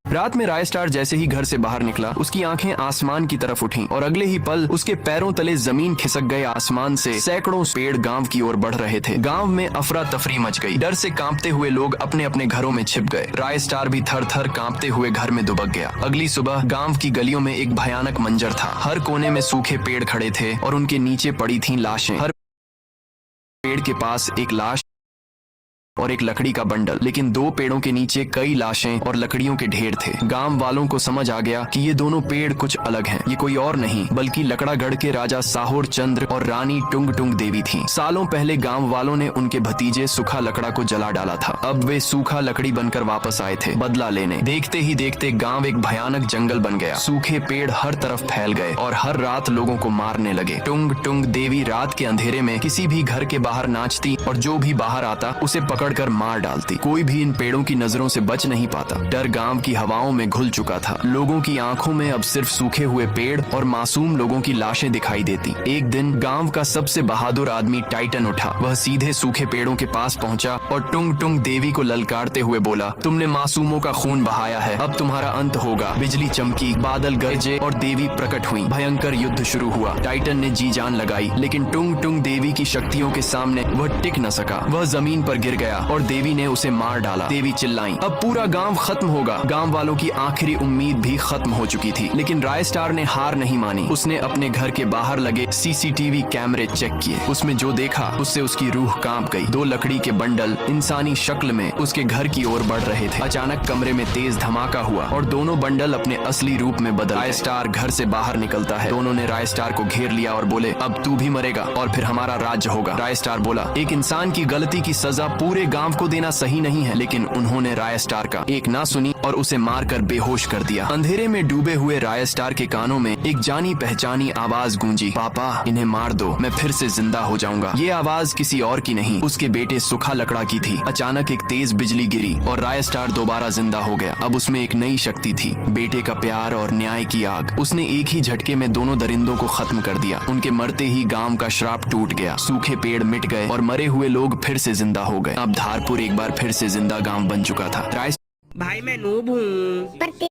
रात में राय स्टार जैसे ही घर से बाहर निकला, उसकी आंखें आसमान की तरफ उठीं और अगले ही पल उसके पैरों तले जमीन खिसक गए। आसमान से सैकड़ों पेड़ गांव की ओर बढ़ रहे थे। गांव में अफरा तफरी मच गई। डर से कांपते हुए लोग अपने अपने घरों में छिप गए। राय स्टार भी थर थर कांपते हुए घर में दुबक गया। अगली सुबह गांव की गलियों में एक भयानक मंजर था। हर कोने में सूखे पेड़ खड़े थे और उनके नीचे पड़ी थीं लाशें। हर पेड़ के पास एक लाश और एक लकड़ी का बंडल, लेकिन दो पेड़ों के नीचे कई लाशें और लकड़ियों के ढेर थे। गांव वालों को समझ आ गया कि ये दोनों पेड़ कुछ अलग हैं। ये कोई और नहीं बल्कि लकड़ागढ़ के राजा साहोर चंद्र और रानी टुंग टुंग देवी थीं। सालों पहले गांव वालों ने उनके भतीजे सूखा लकड़ा को जला डाला था। अब वे सूखा लकड़ी बनकर वापस आए थे बदला लेने। देखते ही देखते गांव एक भयानक जंगल बन गया। सूखे पेड़ हर तरफ फैल गए और हर रात लोगों को मारने लगे। टुंग टुंग देवी रात के अंधेरे में किसी भी घर के बाहर नाचती और जो भी बाहर आता उसे कर मार डालती। कोई भी इन पेड़ों की नजरों से बच नहीं पाता। डर गांव की हवाओं में घुल चुका था। लोगों की आंखों में अब सिर्फ सूखे हुए पेड़ और मासूम लोगों की लाशें दिखाई देती। एक दिन गांव का सबसे बहादुर आदमी टाइटन उठा। वह सीधे सूखे पेड़ों के पास पहुंचा और टुंग टुंग देवी को ललकारते हुए बोला, तुमने मासूमों का खून बहाया है, अब तुम्हारा अंत होगा। बिजली चमकी, बादल गरजे और देवी प्रकट हुई। भयंकर युद्ध शुरू हुआ। टाइटन ने जी जान लगाई, लेकिन टुंग टुंग देवी की शक्तियों के सामने वह टिक न सका। वह जमीन पर गिर गया और देवी ने उसे मार डाला। देवी चिल्लाई, अब पूरा गांव खत्म होगा। गांव वालों की आखिरी उम्मीद भी खत्म हो चुकी थी, लेकिन राय स्टार ने हार नहीं मानी। उसने अपने घर के बाहर लगे सीसीटीवी कैमरे चेक किए। उसमें जो देखा उससे उसकी रूह कांप गई। दो लकड़ी के बंडल इंसानी शक्ल में उसके घर की ओर बढ़ रहे थे। अचानक कमरे में तेज धमाका हुआ और दोनों बंडल अपने असली रूप में बदल। राय स्टार घर से बाहर निकलता है। दोनों ने राय स्टार को घेर लिया और बोले, अब तू भी मरेगा और फिर हमारा राज्य होगा। राय स्टार बोला, एक इंसान की गलती की सजा पूरे गांव को देना सही नहीं है, लेकिन उन्होंने राय स्टार का एक ना सुनी और उसे मारकर बेहोश कर दिया। अंधेरे में डूबे हुए राय स्टार के कानों में एक जानी पहचानी आवाज गूंजी, पापा इन्हें मार दो, मैं फिर से जिंदा हो जाऊंगा। ये आवाज किसी और की नहीं, उसके बेटे सूखा लकड़ा की थी। अचानक एक तेज बिजली गिरी और राय स्टार दोबारा जिंदा हो गया। अब उसमें एक नई शक्ति थी, बेटे का प्यार और न्याय की आग। उसने एक ही झटके में दोनों दरिंदों को खत्म कर दिया। उनके मरते ही गांव का श्राप टूट गया। सूखे पेड़ मिट गए और मरे हुए लोग फिर से जिंदा हो गए। अब धारपुर एक बार फिर से जिंदा गांव बन चुका था। भाई मैं नूब हूँ।